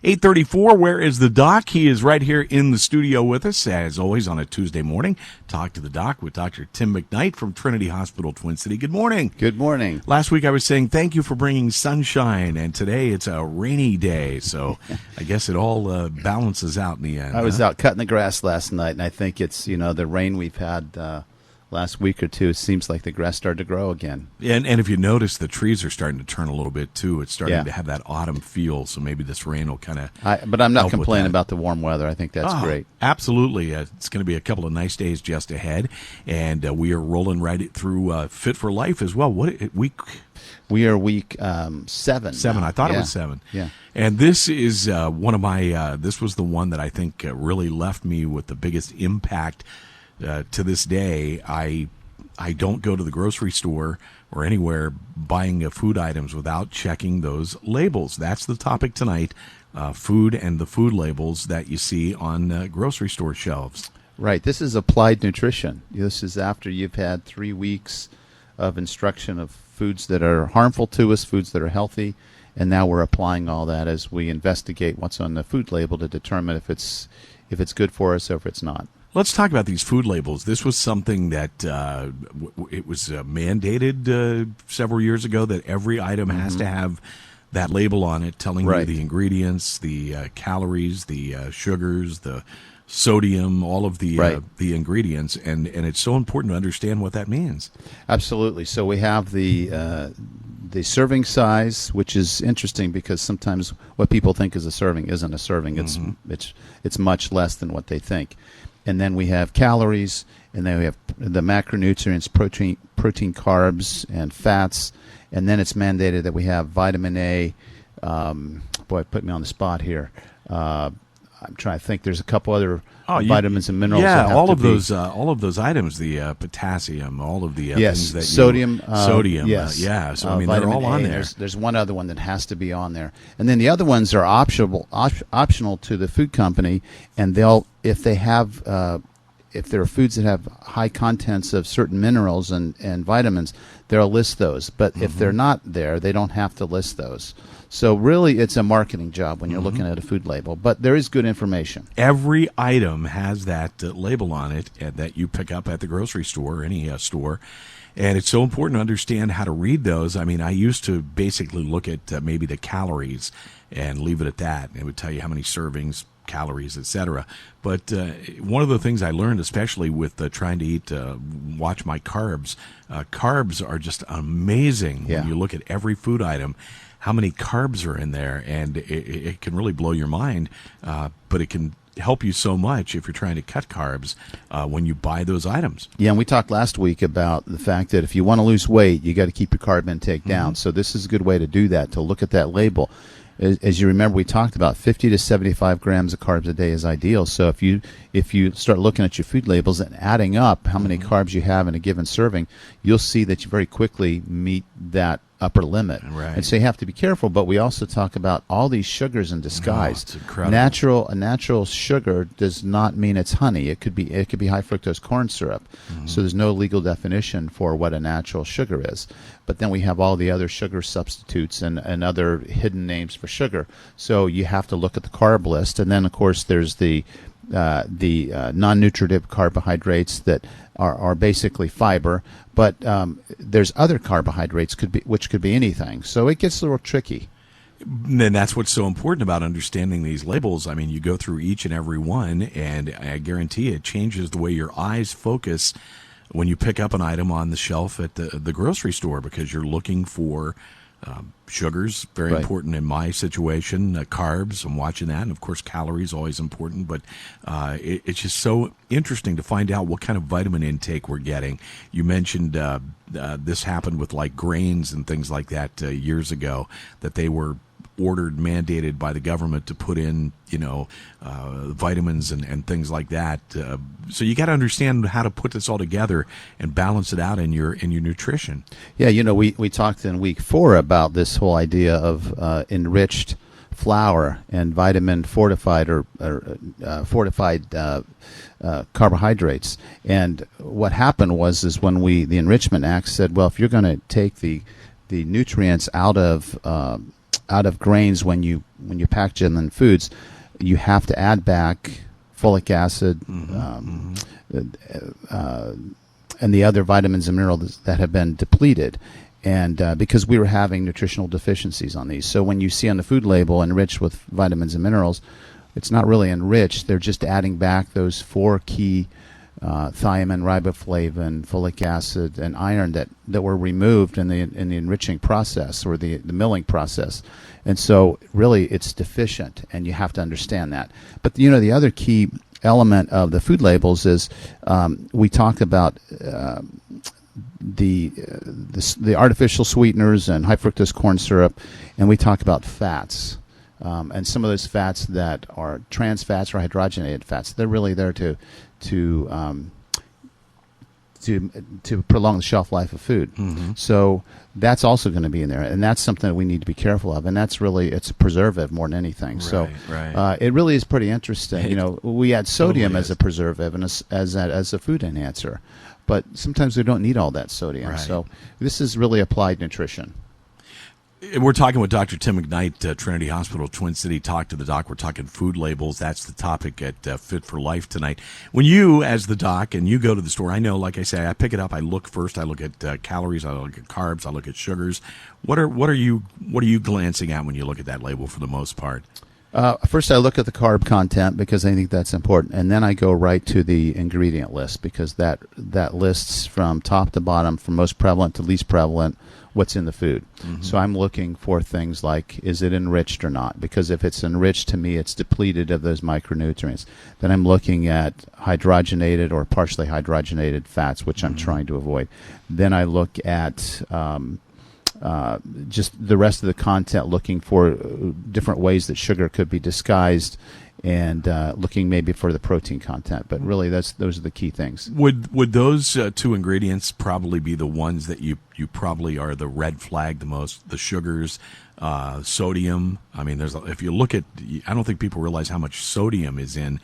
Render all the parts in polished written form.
8:34, where is the doc? He is right here in the studio with us, as always, on a Tuesday morning. Talk to the doc with Dr. Tim McKnight from Trinity Hospital, Twin City. Good morning. Good morning. Last week I was saying thank you for bringing sunshine, and today it's a rainy day, so I guess it all balances out in the end. I was out cutting the grass last night, and I think it's, the rain we've had last week or two, it seems like the grass started to grow again. And if you notice, the trees are starting to turn a little bit, too. It's starting to have that autumn feel, so maybe this rain will kind of But I'm not complaining about the warm weather. I think that's great. Absolutely. It's going to be a couple of nice days just ahead, and we are rolling right through Fit for Life as well. We are week 7. 7. I thought it was 7. Yeah. And this is one of my, this was the one that I think really left me with the biggest impact. To this day, I don't go to the grocery store or anywhere buying food items without checking those labels. That's the topic tonight, food and the food labels that you see on grocery store shelves. Right. This is applied nutrition. This is after you've had 3 weeks of instruction of foods that are harmful to us, foods that are healthy, and now we're applying all that as we investigate what's on the food label to determine if it's good for us or if it's not. Let's talk about these food labels. This was something that it was mandated several years ago that every item has to have that label on it telling you the ingredients, the calories, the sugars, the sodium, all of the ingredients, and it's so important to understand what that means. Absolutely. So we have the serving size, which is interesting because sometimes what people think is a serving isn't a serving. It's much less than what they think. And then we have calories, and then we have the macronutrients, protein, carbs, and fats. And then it's mandated that we have vitamin A. Boy, put me on the spot here. I'm trying to think. There's a couple other vitamins and minerals. Yeah, that have all of those items, the potassium, all of the things that sodium, sodium. Yes, so I mean they're all on there. There's one other one that has to be on there, and then the other ones are optional to the food company, and if there are foods that have high contents of certain minerals and vitamins, they'll list those. But if they're not there, they don't have to list those. So really, it's a marketing job when you're looking at a food label. But there is good information. Every item has that label on it that you pick up at the grocery store or any store. And it's so important to understand how to read those. I mean, I used to basically look at maybe the calories and leave it at that. It would tell you how many servings, calories, etc. But one of the things I learned, especially with trying to watch my carbs, carbs are just amazing when you look at every food item, how many carbs are in there, and it can really blow your mind, but it can help you so much if you're trying to cut carbs when you buy those items. Yeah, and we talked last week about the fact that if you want to lose weight, you got to keep your carb intake down. So this is a good way to do that, to look at that label. As you remember, we talked about 50 to 75 grams of carbs a day is ideal. So if you start looking at your food labels and adding up how many carbs you have in a given serving, you'll see that you very quickly meet that upper limit. Right. And so you have to be careful, but we also talk about all these sugars in disguise. It's incredible. A natural sugar does not mean it's honey. It could be high fructose corn syrup. So there's no legal definition for what a natural sugar is. But then we have all the other sugar substitutes and other hidden names for sugar. So you have to look at the carb list. And then, of course, there's the non-nutritive carbohydrates that are basically fiber, but there's other carbohydrates which could be anything. So it gets a little tricky. And that's what's so important about understanding these labels. I mean, you go through each and every one, and I guarantee it changes the way your eyes focus when you pick up an item on the shelf at the grocery store, because you're looking for sugars, very important in my situation, carbs, I'm watching that, and of course calories, always important, but it's just so interesting to find out what kind of vitamin intake we're getting. You mentioned this happened with like grains and things like that years ago, that they were mandated by the government to put in, vitamins and things like that. So you got to understand how to put this all together and balance it out in your nutrition. Yeah, we talked in week 4 about this whole idea of enriched flour and vitamin fortified or fortified carbohydrates. And what happened was when the Enrichment Act said, well, if you're going to take the nutrients out of out of grains when you package them in foods, you have to add back folic acid, and the other vitamins and minerals that have been depleted. And because we were having nutritional deficiencies on these. So when you see on the food label enriched with vitamins and minerals, it's not really enriched. They're just adding back those 4 key thiamine, riboflavin, folic acid, and iron that were removed in the enriching process or the milling process. And so really it's deficient, and you have to understand that. But the other key element of the food labels is we talk about the artificial sweeteners and high fructose corn syrup, and we talk about fats. And some of those fats that are trans fats or hydrogenated fats, they're really there to prolong the shelf life of food. Mm-hmm. So that's also going to be in there, and that's something that we need to be careful of. And that's really, it's a preservative more than anything. Right, so it really is pretty interesting. We add sodium as a preservative and as a food enhancer, but sometimes we don't need all that sodium. Right. So this is really applied nutrition. We're talking with Dr. Tim McKnight, Trinity Hospital, Twin City. Talk to the doc. We're talking food labels. That's the topic at Fit for Life tonight. When you, as the doc, and you go to the store, I know, like I say, I pick it up. I look first. I look at calories. I look at carbs. I look at sugars. What are you glancing at when you look at that label for the most part? First, I look at the carb content because I think that's important, and then I go right to the ingredient list because that lists from top to bottom, from most prevalent to least prevalent, what's in the food. Mm-hmm. So I'm looking for things like, is it enriched or not? Because if it's enriched, to me, it's depleted of those micronutrients. Then I'm looking at hydrogenated or partially hydrogenated fats, which I'm trying to avoid. Then I look at just the rest of the content, looking for different ways that sugar could be disguised, and looking maybe for the protein content. But really, those are the key things. Would those 2 ingredients probably be the ones that you probably are the red flag the most? The sugars, sodium. I mean, if you look at, I don't think people realize how much sodium is in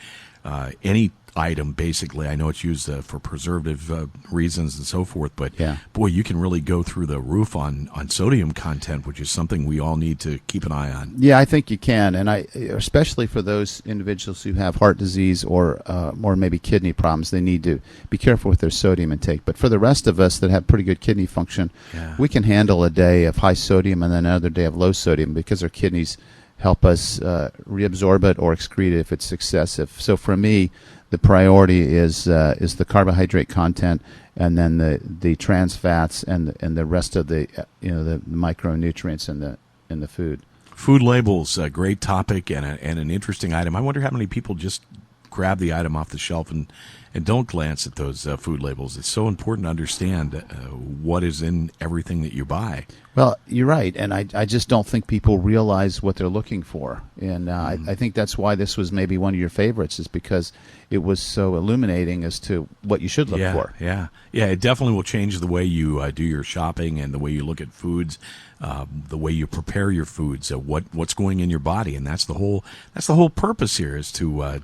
any item. Basically, I know it's used for preservative reasons and so forth, but boy, you can really go through the roof on sodium content, which is something we all need to keep an eye on. Yeah, I think you can, and especially for those individuals who have heart disease or maybe kidney problems, they need to be careful with their sodium intake. But for the rest of us that have pretty good kidney function, we can handle a day of high sodium and then another day of low sodium because our kidneys help us reabsorb it or excrete it if it's excessive. So for me, the priority is the carbohydrate content, and then the trans fats and the rest of the the micronutrients in the food. Food labels, a great topic and an interesting item. I wonder how many people just grab the item off the shelf and don't glance at those food labels. It's so important to understand what is in everything that you buy. Well, you're right, and I just don't think people realize what they're looking for. And I think that's why this was maybe one of your favorites, is because it was so illuminating as to what you should look for. Yeah, it definitely will change the way you do your shopping and the way you look at foods, the way you prepare your foods, what's going in your body, and that's the whole purpose here, is to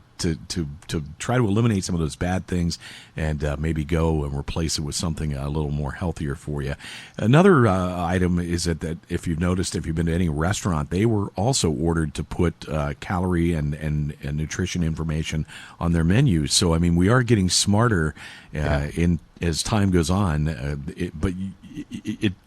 try to eliminate some of those bad things and maybe go and replace it with something a little more healthier for you. Another item is that if you've noticed, if you've been to any restaurant, they were also ordered to put calorie and nutrition information on their menus. So I mean, we are getting smarter in as time goes on, but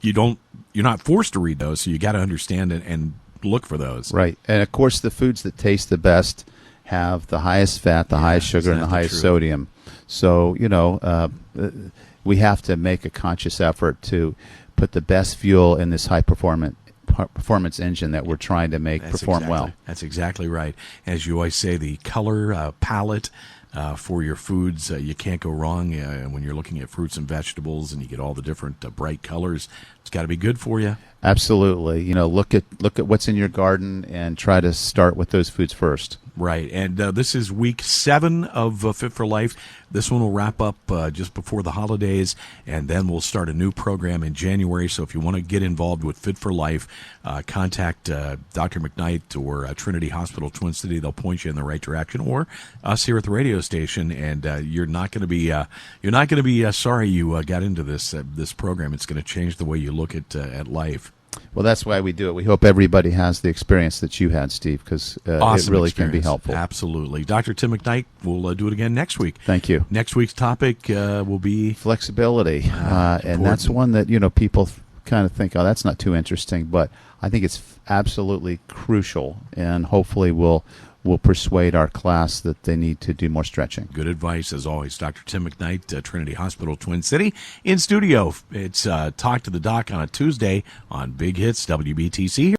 you're not forced to read those, so you got to understand and look for those. Right, and of course, the foods that taste the best have the highest fat, the highest sugar, and the highest sodium. So we have to make a conscious effort to put the best fuel in this high performance engine that we're trying to make perform well. That's exactly right. As you always say, the color palette for your foods, you can't go wrong when you're looking at fruits and vegetables, and you get all the different bright colors. It's got to be good for you. Absolutely. Look at what's in your garden and try to start with those foods first. Right, and this is week 7 of Fit for Life. This one will wrap up just before the holidays, and then we'll start a new program in January. So if you want to get involved with Fit for Life, contact Dr. McKnight or Trinity Hospital, Twin City. They'll point you in the right direction, or us here at the radio station. And you're not going to be sorry you got into this program. It's going to change the way you look at life. Well, that's why we do it. We hope everybody has the experience that you had, Steve, because Awesome it really can be experience. helpful. Absolutely. Dr. Tim McKnight, we'll do it again next week. Thank you. Next week's topic will be Flexibility, and that's one that people kind of think, oh, that's not too interesting, but I think it's absolutely crucial, and hopefully we'll persuade our class that they need to do more stretching. good advice, as always. Dr. Tim McKnight, Trinity Hospital, Twin City, in studio. It's Talk to the Doc on a Tuesday on Big Hits WBTC.